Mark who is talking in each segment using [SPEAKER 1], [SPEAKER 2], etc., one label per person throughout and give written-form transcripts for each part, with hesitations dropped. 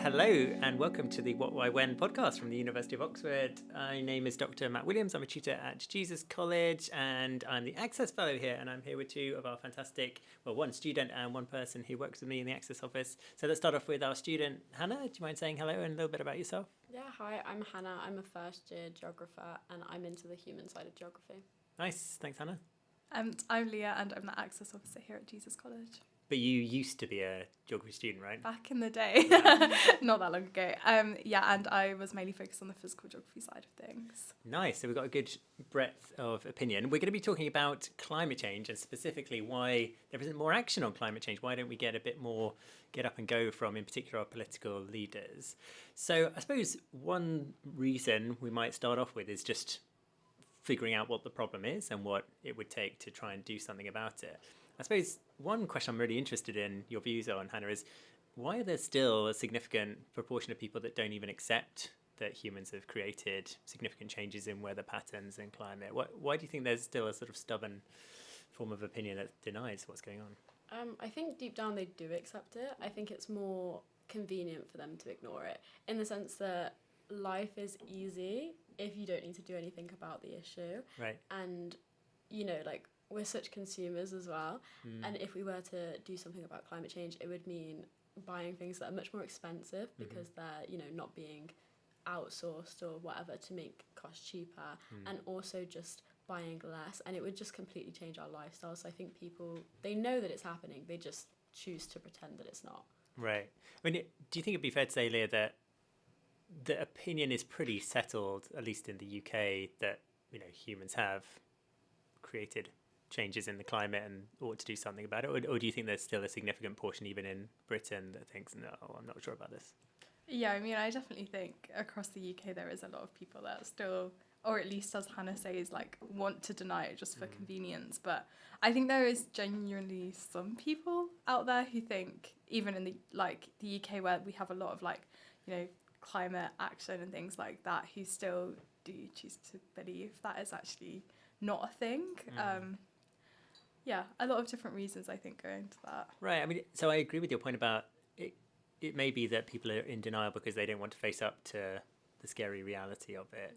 [SPEAKER 1] Hello and welcome to the What, Why, When podcast from the University of Oxford. My name is Dr. Matt Williams. I'm a tutor at Jesus College and I'm the Access Fellow here, and I'm here with two of our fantastic, one student and one person who works with me in the Access office. So let's start off with our student, Hannah. Do you mind saying hello and a little bit about yourself?
[SPEAKER 2] Yeah, hi, I'm Hannah. I'm a first year geographer and I'm into the human side of geography.
[SPEAKER 1] Nice, thanks Hannah.
[SPEAKER 3] I'm Leah and I'm the Access officer here at Jesus College.
[SPEAKER 1] But you used to be a geography student, right?
[SPEAKER 3] Back in the day, not that long ago. And I was mainly focused on the physical geography side of things.
[SPEAKER 1] Nice, so we've got a good breadth of opinion. We're going to be talking about climate change and specifically why there isn't more action on climate change. Why don't we get a bit more get up and go from, in particular, our political leaders? So I suppose one reason we might start off with is just figuring out what the problem is and what it would take to try and do something about it. I suppose one question I'm really interested in your views on, Hannah, is why are there still a significant proportion of people that don't even accept that humans have created significant changes in weather patterns and climate? Why do you think there's still a sort of stubborn form of opinion that denies what's going on?
[SPEAKER 2] I think deep down they do accept it. I think it's more convenient for them to ignore it in the sense that life is easy if you don't need to do anything about the issue.
[SPEAKER 1] Right.
[SPEAKER 2] And, we're such consumers as well. And if we were to do something about climate change, it would mean buying things that are much more expensive because they're, not being outsourced or whatever to make costs cheaper, and also just buying less, and it would just completely change our lifestyle. So I think people, they know that it's happening, they just choose to pretend that it's not.
[SPEAKER 1] Right. I mean, do you think it'd be fair to say, Leah, that the opinion is pretty settled, at least in the UK, that humans have created changes in the climate and ought to do something about it, or do you think there's still a significant portion even in Britain that thinks, no, I'm not sure about this?
[SPEAKER 3] Yeah, I mean, I definitely think across the UK there is a lot of people that still, or at least as Hannah says, want to deny it just for convenience. But I think there is genuinely some people out there who think, even in the UK where we have a lot of climate action and things like that, who still do choose to believe that is actually not a thing. A lot of different reasons I think go into that.
[SPEAKER 1] Right. I mean, so I agree with your point about it. It may be that people are in denial because they don't want to face up to the scary reality of it.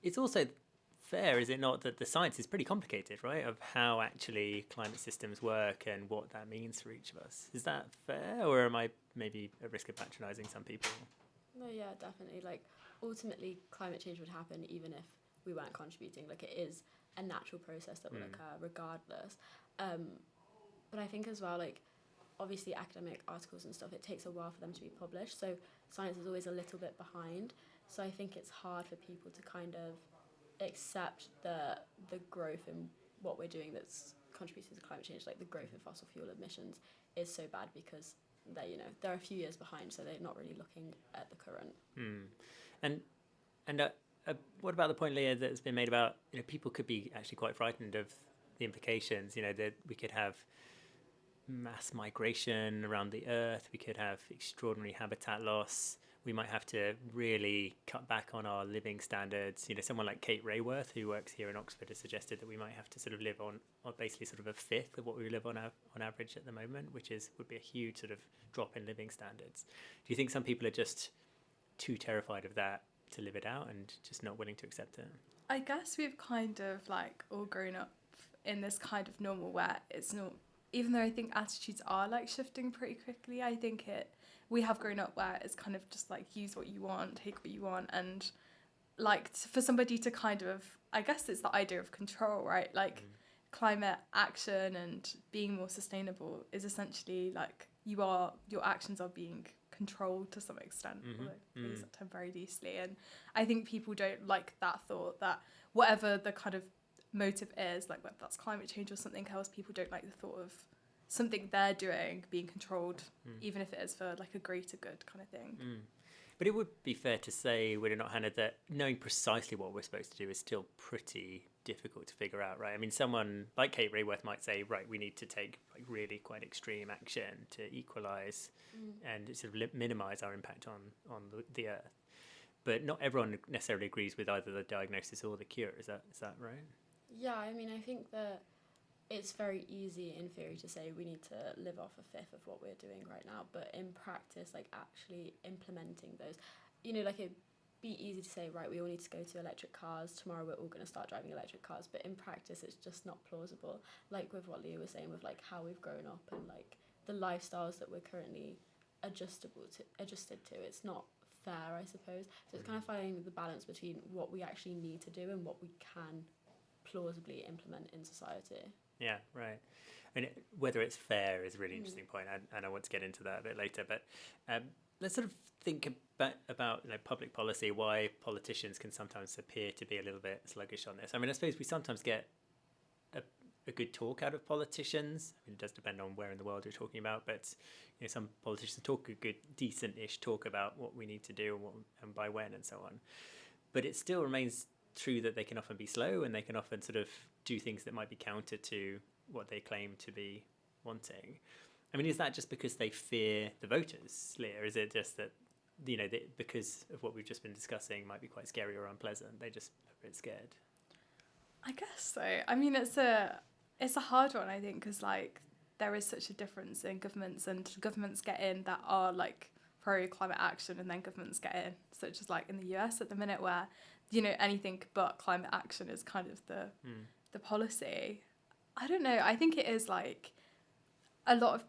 [SPEAKER 1] It's also fair, is it not, that the science is pretty complicated, right, of how actually climate systems work and what that means for each of us. Is that fair, or am I maybe at risk of patronising some people?
[SPEAKER 2] No, yeah, definitely. Ultimately, climate change would happen even if we weren't contributing. It is a natural process that will occur regardless. But I think as well, obviously academic articles and stuff, it takes a while for them to be published. So science is always a little bit behind. So I think it's hard for people to kind of accept the growth in what we're doing that's contributing to climate change. The growth in fossil fuel emissions is so bad because they're a few years behind, so they're not really looking at the current.
[SPEAKER 1] And what about the point, Leah, that's been made about people could be actually quite frightened of the implications? That we could have mass migration around the Earth, we could have extraordinary habitat loss, we might have to really cut back on our living standards. Someone like Kate Rayworth, who works here in Oxford, has suggested that we might have to sort of live on basically sort of a fifth of what we live on average at the moment, which would be a huge sort of drop in living standards. Do you think some people are just too terrified of that to live it out and just not willing to accept it?
[SPEAKER 3] I guess we've kind of all grown up in this kind of normal where it's not, even though I think attitudes are shifting pretty quickly, I think we have grown up where it's kind of just use what you want, take what you want, and for somebody to kind of, I guess it's the idea of control, right? Climate action and being more sustainable is essentially your actions are being controlled to some extent, I use that term very loosely, and I think people don't like that thought that whatever the kind of motive is, whether that's climate change or something else, people don't like the thought of something they're doing being controlled, even if it is for a greater good kind of thing.
[SPEAKER 1] But it would be fair to say, would it not, Hannah, that knowing precisely what we're supposed to do is still pretty difficult to figure out, right? I mean, someone like Kate Rayworth might say, right, we need to take really quite extreme action to equalise and sort of minimise our impact on the Earth. But not everyone necessarily agrees with either the diagnosis or the cure. Is that right?
[SPEAKER 2] Yeah, I mean, I think that it's very easy in theory to say we need to live off a fifth of what we're doing right now, but in practice, like actually implementing those, like it'd be easy to say, right, we all need to go to electric cars, tomorrow we're all going to start driving electric cars, but in practice it's just not plausible. Like with what Leah was saying, with like how we've grown up and like the lifestyles that we're currently adjusted to, it's not fair, I suppose. So it's kind of finding the balance between what we actually need to do and what we can plausibly implement in society.
[SPEAKER 1] Yeah, right. And whether it's fair is a really interesting point, and I want to get into that a bit later. But let's sort of think about public policy, why politicians can sometimes appear to be a little bit sluggish on this. I mean, I suppose we sometimes get a good talk out of politicians. I mean, it does depend on where in the world you're talking about, but some politicians talk a good, decent-ish talk about what we need to do and by when and so on. But it still remains true that they can often be slow, and they can often sort of do things that might be counter to what they claim to be wanting. I mean, is that just because they fear the voters, Leah? Is it just that, because of what we've just been discussing might be quite scary or unpleasant, they just are a bit scared?
[SPEAKER 3] I guess so. I mean, it's a hard one, I think, because like there is such a difference in governments, and governments get in that are like pro climate action, and then governments get in, such as like in the US at the minute, where anything but climate action is kind of the policy. I don't know. I think it is like a lot of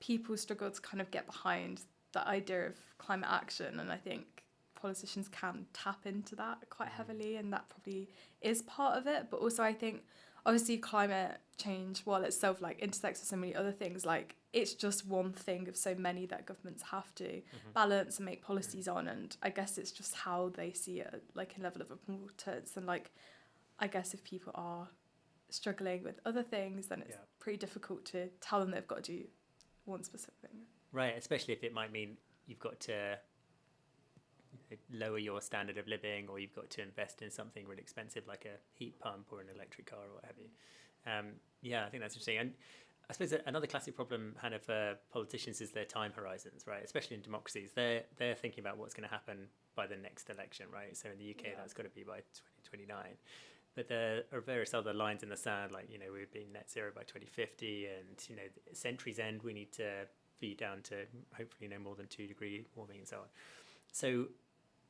[SPEAKER 3] people struggle to kind of get behind the idea of climate action, and I think politicians can tap into that quite heavily, and that probably is part of it. But also I think obviously climate change, while itself like intersects with so many other things, like it's just one thing of so many that governments have to balance and make policies on, and I guess it's just how they see it, like a level of importance. And like I guess if people are struggling with other things, then it's pretty difficult to tell them they've got to do one specific thing.
[SPEAKER 1] Right, especially if it might mean you've got to lower your standard of living, or you've got to invest in something really expensive like a heat pump or an electric car or what have you. I think that's interesting. And I suppose another classic problem, Hannah, for politicians is their time horizons, right? Especially in democracies, they're thinking about what's going to happen by the next election, right? So in the UK, that's got to be by 2029. But there are various other lines in the sand, like, we've been net zero by 2050, and, century's end, we need to be down to hopefully no more than 2-degree warming and so on. So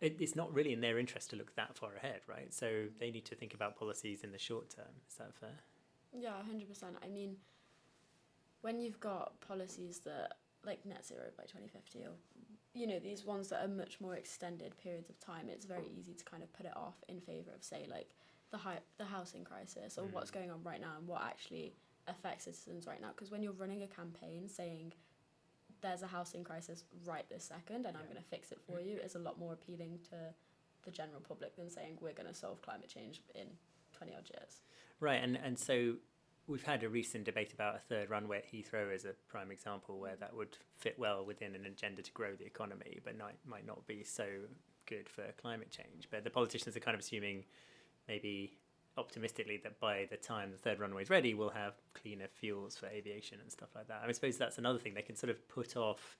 [SPEAKER 1] it's not really in their interest to look that far ahead, right? So they need to think about policies in the short term. Is that fair?
[SPEAKER 2] Yeah, 100%. I mean, when you've got policies that, like net zero by 2050, or, these ones that are much more extended periods of time, it's very easy to kind of put it off in favour of, say, like, the housing crisis, or what's going on right now and what actually affects citizens right now. Because when you're running a campaign saying there's a housing crisis right this second and I'm going to fix it for you, is a lot more appealing to the general public than saying we're going to solve climate change in 20 odd years.
[SPEAKER 1] Right, and so we've had a recent debate about a third runway at Heathrow as a prime example, where that would fit well within an agenda to grow the economy, but might not be so good for climate change. But the politicians are kind of assuming, maybe optimistically, that by the time the third runway is ready, we'll have cleaner fuels for aviation and stuff like that. I suppose that's another thing. They can sort of put off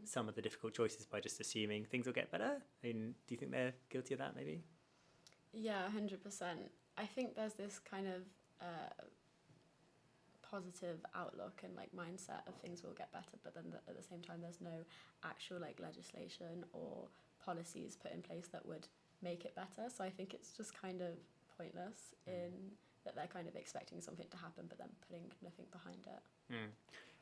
[SPEAKER 1] some of the difficult choices by just assuming things will get better. I mean, do you think they're guilty of that, maybe?
[SPEAKER 2] Yeah, 100%. I think there's this kind of positive outlook and like mindset of things will get better, but then at the same time there's no actual like legislation or policies put in place that would make it better. So I think it's just kind of pointless in that they're kind of expecting something to happen but then putting nothing behind it.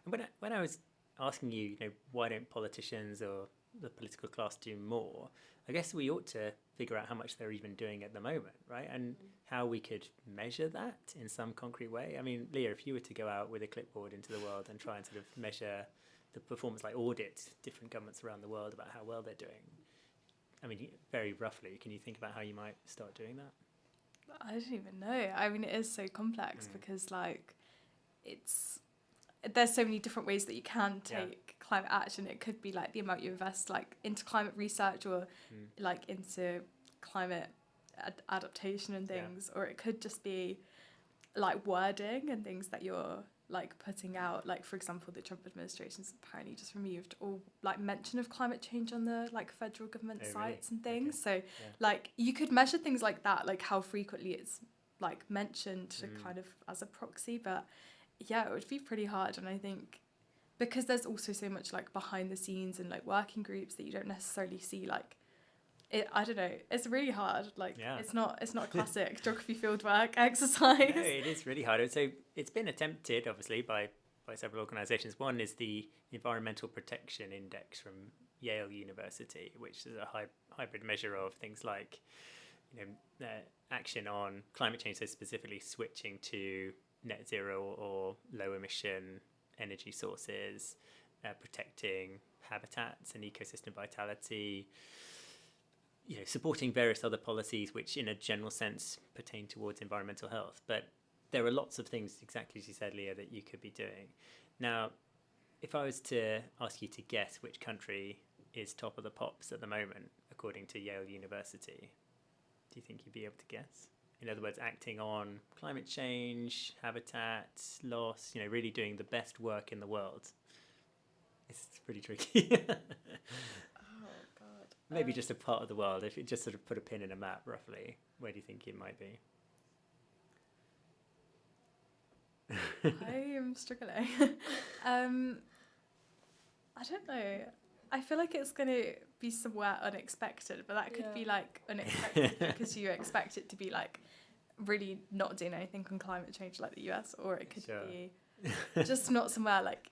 [SPEAKER 1] And when I was asking you, why don't politicians or the political class do more, I guess we ought to figure out how much they're even doing at the moment, right? And how we could measure that in some concrete way. I mean, Leah, if you were to go out with a clipboard into the world and try and sort of measure the performance, like audit different governments around the world about how well they're doing, I mean, very roughly, can you think about how you might start doing that?
[SPEAKER 3] I don't even know. I mean, it is so complex because, like, there's so many different ways that you can take climate action. It could be, like, the amount you invest, like, into climate research or, like, into climate adaptation and things. Or it could just be, like, wording and things that you're, like, putting out. Like, for example, the Trump administration's apparently just removed all, like, mention of climate change on the, like, federal government sites and things. Okay. So, like, you could measure things like that, like how frequently it's, like mentioned to kind of as a proxy, but yeah, it would be pretty hard. And I think because there's also so much like behind the scenes and like working groups that you don't necessarily see, like I don't know, it's really hard. Like it's not a classic geography fieldwork exercise.
[SPEAKER 1] No, it is really hard. So it's been attempted, obviously, by several organisations. One is the Environmental Protection Index from Yale University, which is a hybrid measure of things like, action on climate change, so specifically switching to net zero or low emission energy sources, protecting habitats and ecosystem vitality, supporting various other policies which in a general sense pertain towards environmental health. But there are lots of things, exactly as you said, Leah, that you could be doing. Now, if I was to ask you to guess which country is top of the pops at the moment, according to Yale University, do you think you'd be able to guess? In other words, acting on climate change, habitat loss, really doing the best work in the world. It's pretty tricky.
[SPEAKER 2] Oh, God.
[SPEAKER 1] Maybe just a part of the world. If you just sort of put a pin in a map, roughly, where do you think it might be?
[SPEAKER 3] I am struggling. I don't know. I feel like it's going to be somewhere unexpected, but that could be like unexpected because you expect it to be like really not doing anything on climate change like the US, or it could be just not somewhere like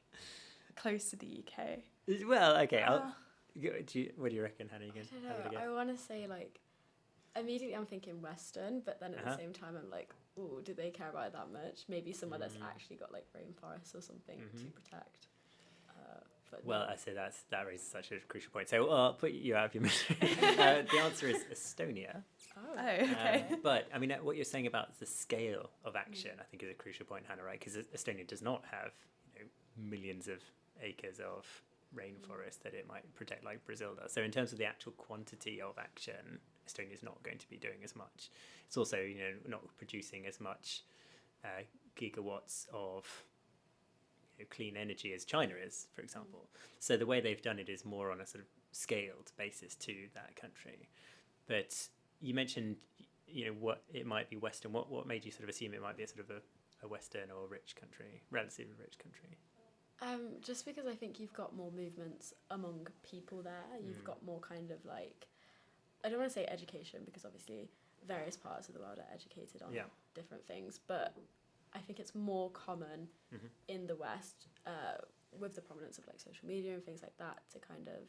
[SPEAKER 3] close to the UK.
[SPEAKER 1] Well, okay. What do you reckon, Hannah? You can
[SPEAKER 2] I don't know. I want to say like immediately I'm thinking Western, but then at the same time I'm like, oh, do they care about it that much? Maybe somewhere that's actually got like rainforests or something to protect. But
[SPEAKER 1] well, I say that raises such a crucial point. So I'll put you out of your misery. The answer is Estonia.
[SPEAKER 3] Oh, okay.
[SPEAKER 1] But I mean, what you're saying about the scale of action, I think, is a crucial point, Hannah, right? Because Estonia does not have millions of acres of rainforest that it might protect like Brazil does. So in terms of the actual quantity of action, Estonia is not going to be doing as much. It's also not producing as much gigawatts of clean energy as China is, for example. So the way they've done it is more on a sort of scaled basis to that country. But you mentioned what it might be Western. What made you sort of assume it might be a sort of a Western or rich country, relatively rich country?
[SPEAKER 2] Just because I think you've got more movements among people there. You've got more kind of like, I don't want to say education, because obviously various parts of the world are educated on different things, but I think it's more common in the West with the prominence of like social media and things like that to kind of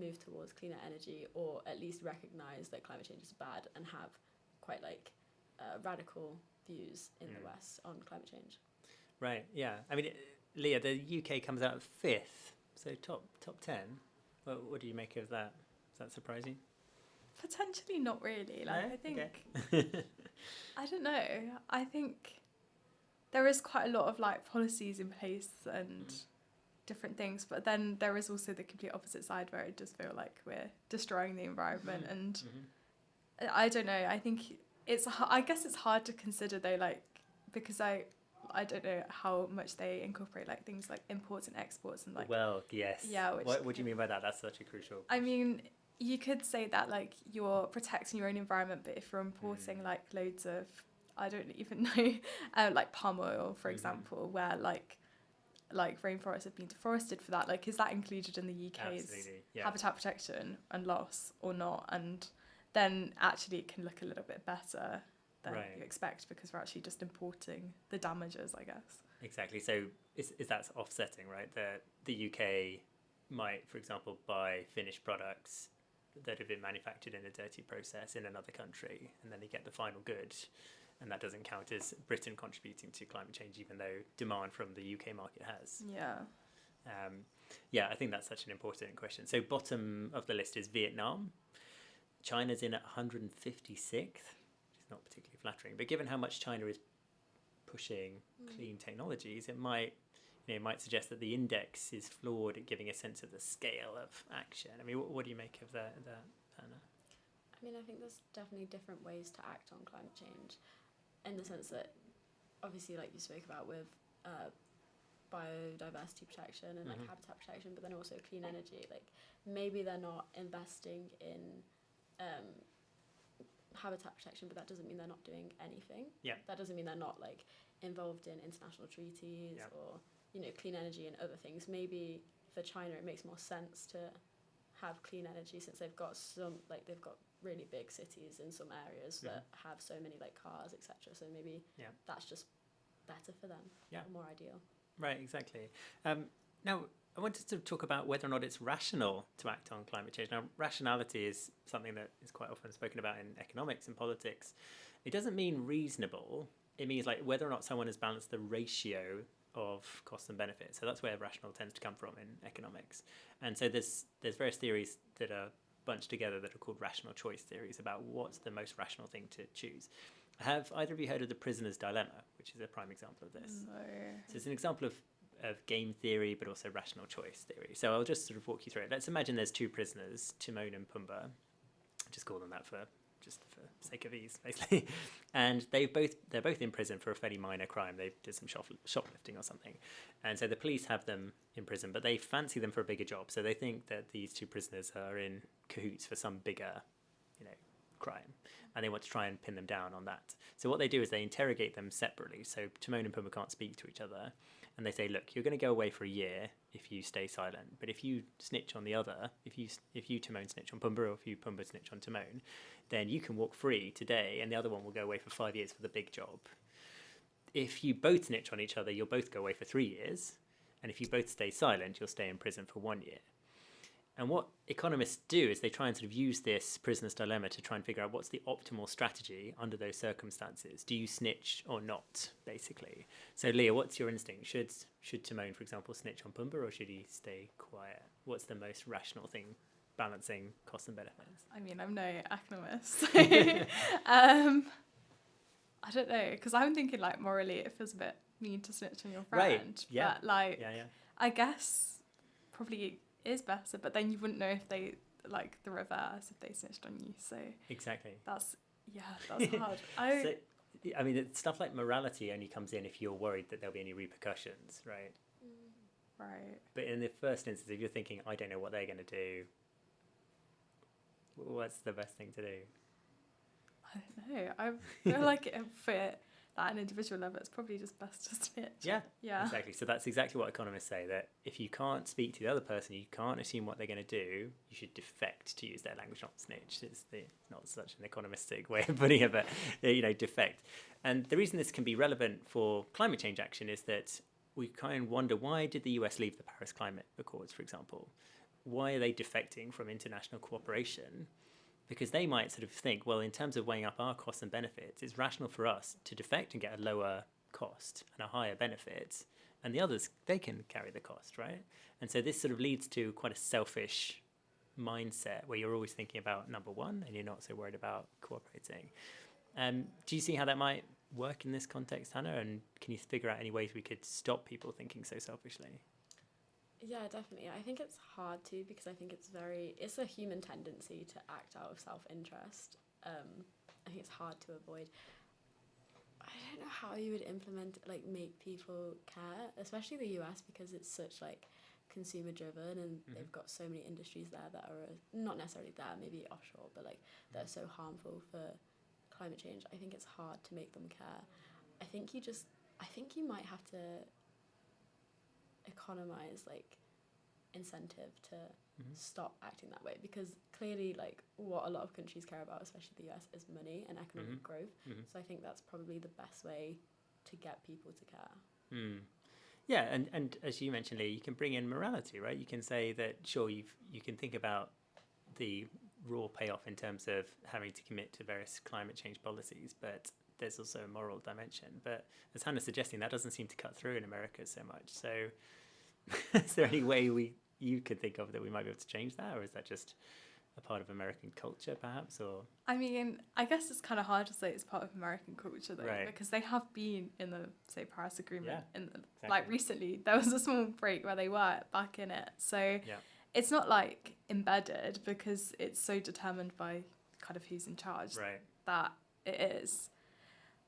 [SPEAKER 2] move towards cleaner energy, or at least recognise that climate change is bad and have quite like radical views in the West on climate change.
[SPEAKER 1] Right, yeah. I mean, Leah, the UK comes out 5th, so top 10. Well, what do you make of that? Does that surprise you?
[SPEAKER 3] Potentially not really. Like,
[SPEAKER 1] No?
[SPEAKER 3] I think,
[SPEAKER 1] Okay.
[SPEAKER 3] I don't know. I think there is quite a lot of like policies in place and different things, but then there is also the complete opposite side where it does feel like we're destroying the environment. And I don't know. I think I guess it's hard to consider though, like, because I don't know how much they incorporate like things like imports and exports and like.
[SPEAKER 1] Well, yes.
[SPEAKER 3] Yeah.
[SPEAKER 1] What do you mean by that? That's such a crucial question.
[SPEAKER 3] I mean, you could say that like you're protecting your own environment, but if you're importing like loads of, I don't even know, like palm oil, for example, where like rainforests have been deforested for that, like is that included in the UK's habitat protection and loss or not? And then actually it can look a little bit better than you expect, because we're actually just importing the damages, I guess.
[SPEAKER 1] Exactly. So is that offsetting, right? The UK might, for example, buy finished products that have been manufactured in a dirty process in another country, and then they get the final good, and that doesn't count as Britain contributing to climate change, even though demand from the UK market has. I think that's such an important question. So bottom of the list is Vietnam. China's in at 156th, which is not particularly flattering, but given how much China is pushing clean technologies, it might suggest that the index is flawed at giving a sense of the scale of action. I mean, what do you make of that, Anna?
[SPEAKER 2] I mean, I think there's definitely different ways to act on climate change, in the sense that, obviously, like you spoke about with biodiversity protection and like habitat protection, but then also clean energy. Like maybe they're not investing in habitat protection, but that doesn't mean they're not doing anything.
[SPEAKER 1] Yeah.
[SPEAKER 2] That doesn't mean they're not like involved in international treaties or, you know, clean energy and other things. Maybe for China it makes more sense to have clean energy since they've got they've got really big cities in some areas that have so many like cars, etc. So maybe that's just better for them.
[SPEAKER 1] Yeah.
[SPEAKER 2] More ideal.
[SPEAKER 1] Right, exactly. Now, I wanted to talk about whether or not it's rational to act on climate change. Now, rationality is something that is quite often spoken about in economics and politics. It doesn't mean reasonable. It means like whether or not someone has balanced the ratio of costs and benefits. So that's where rational tends to come from in economics. And so there's various theories that are bunched together that are called rational choice theories about what's the most rational thing to choose. Have either of you heard of the prisoner's dilemma, which is a prime example of this?
[SPEAKER 3] No.
[SPEAKER 1] So it's an example of game theory, but also rational choice theory. So I'll just sort of walk you through it. Let's imagine there's two prisoners, Timon and Pumbaa. Just call them that for sake of ease, basically. And they're both in prison for a fairly minor crime. They did some shoplifting or something. And so the police have them in prison, but they fancy them for a bigger job. So they think that these two prisoners are in cahoots for some bigger, crime. And they want to try and pin them down on that. So what they do is they interrogate them separately. So Timon and Pumbaa can't speak to each other. And they say, look, you're going to go away for a year if you stay silent. But if you snitch on the other, if you Timon snitch on Pumbaa, or if you Pumbaa snitch on Timon, then you can walk free today, and the other one will go away for 5 years for the big job. If you both snitch on each other, you'll both go away for 3 years. And if you both stay silent, you'll stay in prison for 1 year. And what economists do is they try and sort of use this prisoner's dilemma to try and figure out what's the optimal strategy under those circumstances. Do you snitch or not, basically? So, Leah, what's your instinct? Should Timon, for example, snitch on Pumbaa, or should he stay quiet? What's the most rational thing, balancing costs and benefits?
[SPEAKER 3] I mean, I'm no economist. I don't know, because I'm thinking like morally it feels a bit mean to snitch on your friend.
[SPEAKER 1] Right, yeah.
[SPEAKER 3] But like,
[SPEAKER 1] Yeah.
[SPEAKER 3] I guess probably is better, but then you wouldn't know if they, like the reverse, if they snitched on you. So
[SPEAKER 1] Exactly.
[SPEAKER 3] that's hard.
[SPEAKER 1] So, I mean, stuff like morality only comes in if you're worried that there'll be any repercussions, right?
[SPEAKER 3] Right.
[SPEAKER 1] But in the first instance, if you're thinking, I don't know what they're going to do, what's the best thing to do?
[SPEAKER 3] I don't know. I feel like for at an individual level, it's probably just best to snitch.
[SPEAKER 1] Yeah,
[SPEAKER 3] Exactly.
[SPEAKER 1] So that's exactly what economists say, that if you can't speak to the other person, you can't assume what they're going to do, you should defect, to use their language, not snitch. It's not such an economistic way of putting it, but, defect. And the reason this can be relevant for climate change action is that we kind of wonder, why did the US leave the Paris Climate Accords, for example? Why are they defecting from international cooperation? Because they might sort of think, well, in terms of weighing up our costs and benefits, it's rational for us to defect and get a lower cost and a higher benefit, and the others, they can carry the cost, right? And so this sort of leads to quite a selfish mindset where you're always thinking about number one and you're not so worried about cooperating. Do you see how that might work in this context, Hannah? And can you figure out any ways we could stop people thinking so selfishly?
[SPEAKER 2] Yeah, definitely. I think it's hard too, because I think it's a human tendency to act out of self-interest. I think it's hard to avoid. I don't know how you would make people care, especially the US, because it's such consumer driven, and they've got so many industries there that are not necessarily there, maybe offshore, but that are so harmful for climate change. I think it's hard to make them care. I think you might have to economize incentive to stop acting that way, because clearly what a lot of countries care about, especially the US, is money and economic growth. So I think that's probably the best way to get people to care.
[SPEAKER 1] Yeah, and as you mentioned, Lee, you can bring in morality, right? You can say that, sure, you can think about the raw payoff in terms of having to commit to various climate change policies, but there's also a moral dimension. But as Hannah's suggesting, that doesn't seem to cut through in America so much. So is there any way you could think of that we might be able to change that, or is that just a part of American culture, perhaps? Or
[SPEAKER 3] I mean, I guess it's kind of hard to say it's part of American culture, though,
[SPEAKER 1] right,
[SPEAKER 3] because they have been in the, say, Paris Agreement.
[SPEAKER 1] Yeah,
[SPEAKER 3] exactly. Recently, there was a small break where they were back in it. So
[SPEAKER 1] yeah,
[SPEAKER 3] it's not embedded, because it's so determined by kind of who's in charge,
[SPEAKER 1] right,
[SPEAKER 3] that it is.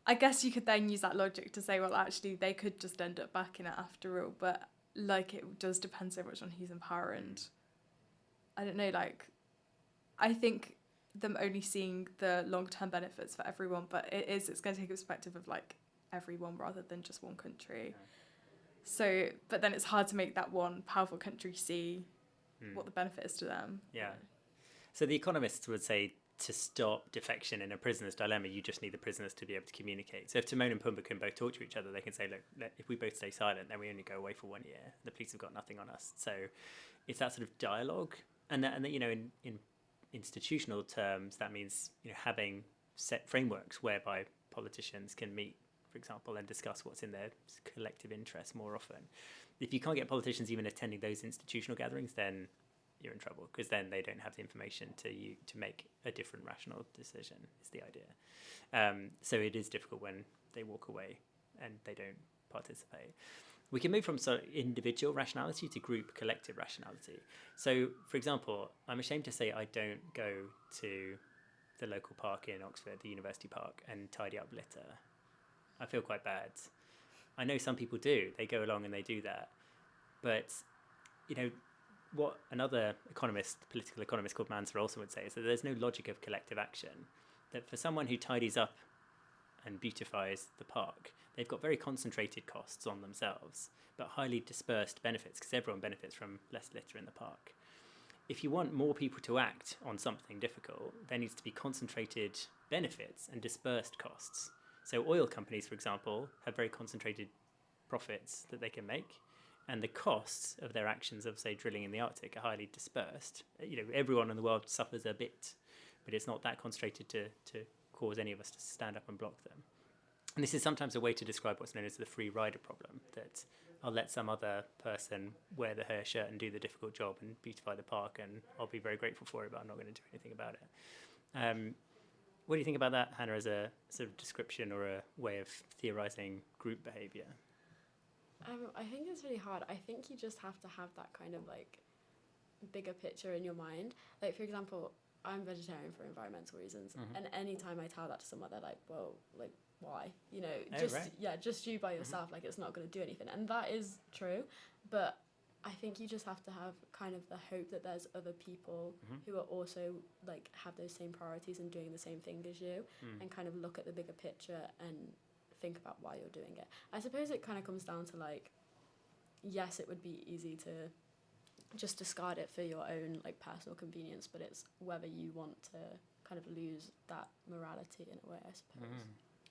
[SPEAKER 3] I guess you could then use that logic to say, well, actually, they could just end up back in it after all. But it does depend so much on who's in power, and I don't know, I think them only seeing the long-term benefits for everyone, but it's going to take a perspective of like everyone rather than just one country. So, but then it's hard to make that one powerful country see what the benefit is to them.
[SPEAKER 1] Yeah. So the economists would say to stop defection in a prisoner's dilemma, you just need the prisoners to be able to communicate. So if Timon and Pumbaa can both talk to each other, they can say, look, if we both stay silent, then we only go away for 1 year. The police have got nothing on us. So it's that sort of dialogue. And that you know, in institutional terms, that means, you know, having set frameworks whereby politicians can meet, for example, and discuss what's in their collective interest more often. If you can't get politicians even attending those institutional gatherings, then you're in trouble, because then they don't have the information to make a different rational decision, is the idea. So it is difficult when they walk away and they don't participate. We can move from sort of individual rationality to group collective rationality. So, for example, I'm ashamed to say I don't go to the local park in Oxford, the University Park, and tidy up litter. I feel quite bad. I know some people do. They go along and they do that. But, you know, what another economist, political economist called Mansur also would say is that there's no logic of collective action. That for someone who tidies up and beautifies the park, they've got very concentrated costs on themselves, but highly dispersed benefits, because everyone benefits from less litter in the park. If you want more people to act on something difficult, there needs to be concentrated benefits and dispersed costs. So oil companies, for example, have very concentrated profits that they can make, and the costs of their actions of, say, drilling in the Arctic are highly dispersed. You know, everyone in the world suffers a bit, but it's not that concentrated to cause any of us to stand up and block them. And this is sometimes a way to describe what's known as the free rider problem, that I'll let some other person wear the hair shirt and do the difficult job and beautify the park, and I'll be very grateful for it, but I'm not going to do anything about it. What do you think about that, Hannah, as a sort of description or a way of theorising group behaviour?
[SPEAKER 2] I think it's really hard. I think you just have to have that kind of like bigger picture in your mind. Like, for example, I'm vegetarian for environmental reasons, and any time I tell that to someone, they're like, well, like, why? You know, just you by yourself, like, it's not going to do anything. And that is true, but I think you just have to have kind of the hope that there's other people who are also like have those same priorities and doing the same thing as you, and kind of look at the bigger picture and think about why you're doing it. I suppose it kind of comes down to like, yes, it would be easy to just discard it for your own like personal convenience, but it's whether you want to kind of lose that morality in a way, I suppose.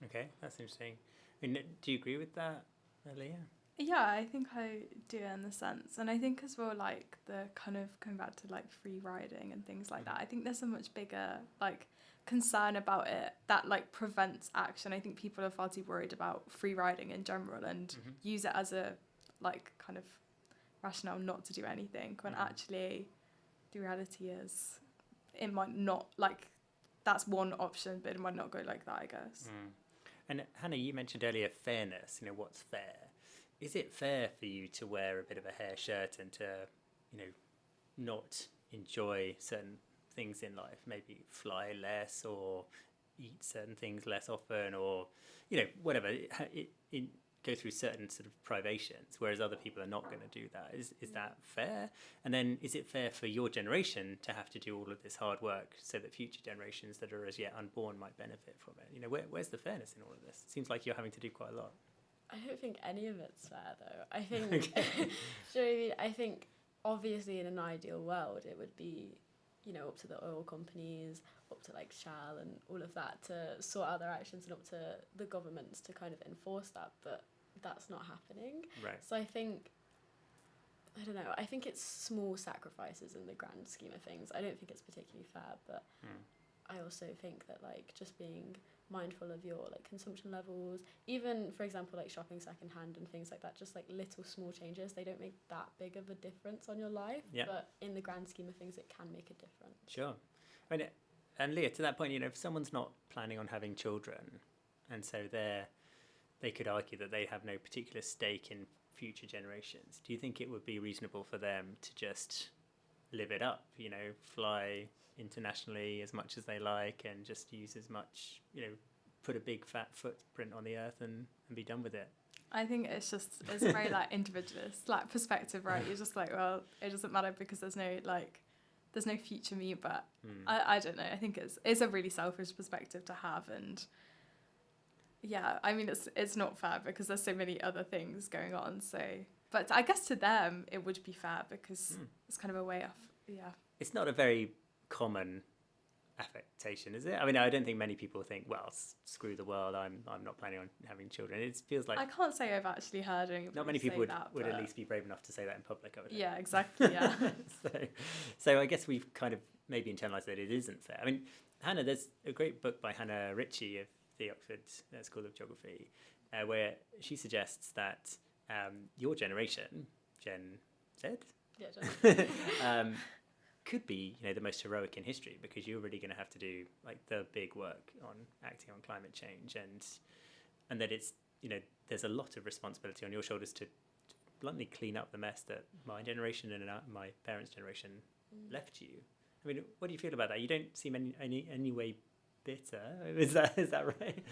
[SPEAKER 1] Okay, that's interesting. I mean, do you agree with that, Leah?
[SPEAKER 3] Yeah, I think I do in the sense. And I think as well, like, the kind of going back to like free riding and things like that, I think there's a much bigger like concern about it that like prevents action. I think people are far too worried about free riding in general and use it as a like kind of rationale not to do anything, when actually the reality is it might not, like, that's one option, but it might not go like that, I guess.
[SPEAKER 1] And Hannah, you mentioned earlier fairness, you know, what's fair? Is it fair for you to wear a bit of a hair shirt and to, you know, not enjoy certain things in life, maybe fly less or eat certain things less often, or, you know, whatever, go through certain sort of privations, whereas other people are not going to do that? Is that fair? And then is it fair for your generation to have to do all of this hard work so that future generations that are as yet unborn might benefit from it? You know, where's the fairness in all of this? It seems like you're having to do quite a lot.
[SPEAKER 2] I don't think any of it's fair, though. I think, do you know what I mean? I think, obviously, in an ideal world, it would be, you know, up to the oil companies, up to, like, Shell and all of that to sort out their actions, and up to the governments to kind of enforce that, but that's not happening.
[SPEAKER 1] Right.
[SPEAKER 2] So I think, I don't know, I think it's small sacrifices in the grand scheme of things. I don't think it's particularly fair, but I also think that, like, just being mindful of your like consumption levels, even for example like shopping secondhand and things like that, just like little small changes, they don't make that big of a difference on your life, but in the grand scheme of things it can make a difference.
[SPEAKER 1] Sure. I mean, and Leah, to that point, you know, if someone's not planning on having children, and so they could argue that they have no particular stake in future generations, do you think it would be reasonable for them to just live it up, you know, fly internationally as much as they like and just use as much, you know, put a big fat footprint on the earth and be done with it?
[SPEAKER 3] I think it's a very like individualist like perspective, right? You're just like, well, it doesn't matter because there's no like there's no future me, but I don't know. I think it's a really selfish perspective to have, and yeah, I mean it's not fair because there's so many other things going on. So, but I guess to them it would be fair because it's kind of a way off. Yeah,
[SPEAKER 1] It's not a very common affectation, is it? I mean, I don't think many people think, well, screw the world, I'm not planning on having children. It feels like
[SPEAKER 3] I can't say I've actually heard anybody
[SPEAKER 1] not many
[SPEAKER 3] say
[SPEAKER 1] people would,
[SPEAKER 3] that,
[SPEAKER 1] would at
[SPEAKER 3] but
[SPEAKER 1] least be brave enough to say that in public, I would
[SPEAKER 3] yeah, exactly. Yeah.
[SPEAKER 1] so I guess we've kind of maybe internalised that it isn't fair. I mean, Hannah, there's a great book by Hannah Ritchie of the Oxford School of Geography where she suggests that your generation, Gen Z,
[SPEAKER 2] Yeah,
[SPEAKER 1] could be, the most heroic in history because you're really going to have to do like the big work on acting on climate change, and that it's there's a lot of responsibility on your shoulders to bluntly clean up the mess that my generation and my parents' generation left you. I mean, what do you feel about that? You don't seem any way bitter. Is that right?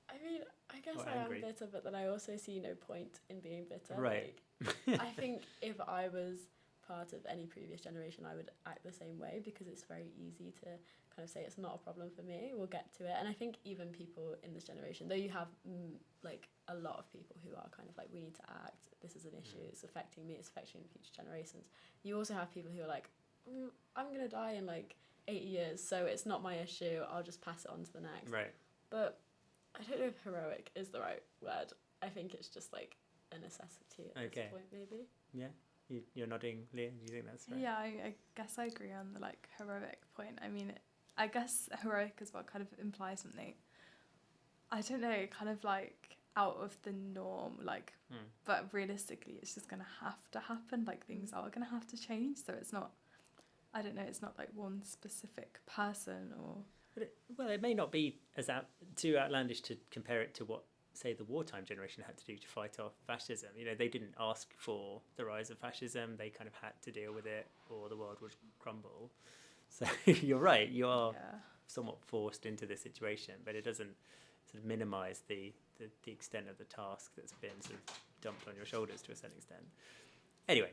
[SPEAKER 2] I mean, I guess
[SPEAKER 1] Or
[SPEAKER 2] I
[SPEAKER 1] angry.
[SPEAKER 2] am bitter, but then I also see no point in being bitter.
[SPEAKER 1] Right.
[SPEAKER 2] Like, I think if I was part of any previous generation, I would act the same way because it's very easy to kind of say it's not a problem for me, we'll get to it. And I think even people in this generation, though you have like a lot of people who are kind of like, we need to act, this is an issue, it's affecting me, it's affecting future generations. You also have people who are like, I'm going to die in like 80 years, so it's not my issue, I'll just pass it on to the next.
[SPEAKER 1] Right.
[SPEAKER 2] But I don't know if heroic is the right word. I think it's just like a necessity at this point, maybe.
[SPEAKER 1] Yeah. You're nodding, Leah. Do you think that's right?
[SPEAKER 3] Yeah, I guess I agree on the like heroic point. I mean, I guess heroic as well kind of implies something, I don't know, kind of like out of the norm, like, but realistically it's just going to have to happen. Like things are going to have to change. So it's not, I don't know, it's not like one specific person or...
[SPEAKER 1] But it may not be as too outlandish to compare it to what, say, the wartime generation had to do to fight off fascism. They didn't ask for the rise of fascism. They kind of had to deal with it or the world would crumble. So you're right. You are somewhat forced into this situation, but it doesn't sort of minimise the extent of the task that's been sort of dumped on your shoulders to a certain extent. Anyway,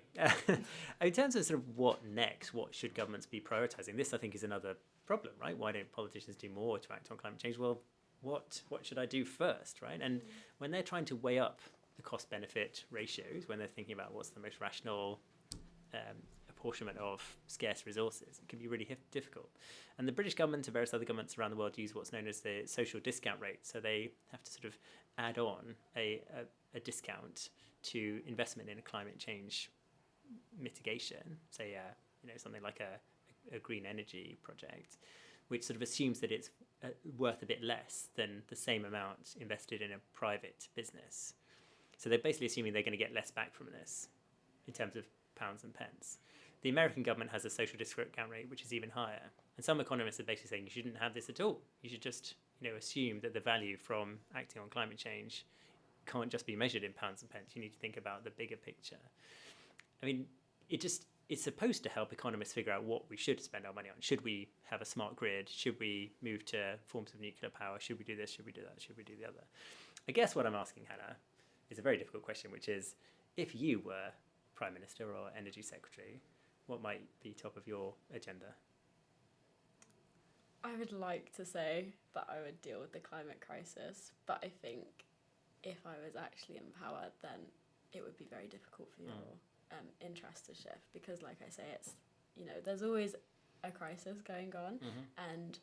[SPEAKER 1] in terms of sort of what next, what should governments be prioritising? This, I think, is another problem, right? Why don't politicians do more to act on climate change? Well, what should I do first, right? And when they're trying to weigh up the cost-benefit ratios, when they're thinking about what's the most rational apportionment of scarce resources, it can be really difficult. And the British government and various other governments around the world use what's known as the social discount rate. So they have to sort of add on a discount to investment in a climate change mitigation, say, something like a green energy project, which sort of assumes that it's worth a bit less than the same amount invested in a private business. So they're basically assuming they're going to get less back from this in terms of pounds and pence. The American government has a social discount rate which is even higher. And some economists are basically saying you shouldn't have this at all. You should just assume that the value from acting on climate change can't just be measured in pounds and pence. You need to think about the bigger picture. I mean, it's supposed to help economists figure out what we should spend our money on. Should we have a smart grid? Should we move to forms of nuclear power? Should we do this? Should we do that? Should we do the other? I guess what I'm asking, Hannah, is a very difficult question, which is, if you were Prime Minister or Energy Secretary, what might be top of your agenda?
[SPEAKER 2] I would like to say that I would deal with the climate crisis, but I think if I was actually in power, then it would be very difficult for your interest to shift, because like I say, it's, there's always a crisis going on, and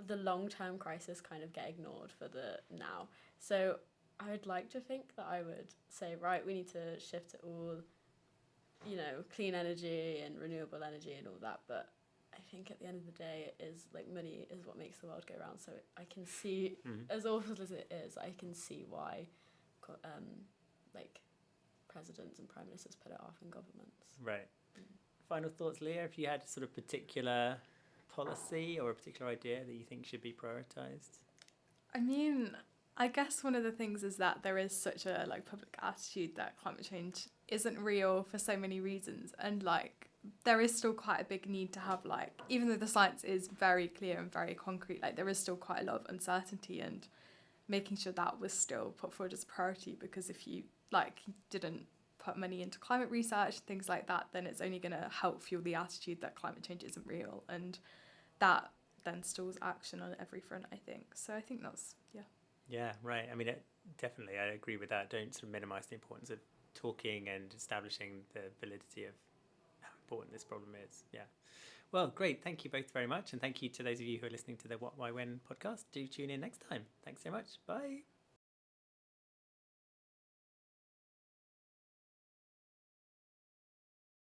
[SPEAKER 2] the long-term crisis kind of get ignored for the now. So I would like to think that I would say, right, we need to shift to all, clean energy and renewable energy and all that, but I think at the end of the day, it is like money is what makes the world go round. So I can see, as awful as it is, I can see why presidents and prime ministers put it off in governments.
[SPEAKER 1] Right. Final thoughts, Leah, if you had sort of particular policy or a particular idea that you think should be prioritised?
[SPEAKER 3] I mean, I guess one of the things is that there is such a public attitude that climate change isn't real for so many reasons, and there is still quite a big need to have even though the science is very clear and very concrete, there is still quite a lot of uncertainty, and making sure that was still put forward as a priority, because if you didn't put money into climate research, things like that, then it's only going to help fuel the attitude that climate change isn't real, and that then stalls action on every front, I think. So I think that's,
[SPEAKER 1] Yeah, right. I mean, definitely, I agree with that. Don't sort of minimise the importance of talking and establishing the validity of how important this problem is. Yeah. Well, great. Thank you both very much. And thank you to those of you who are listening to the What, Why, When podcast. Do tune in next time. Thanks so much. Bye.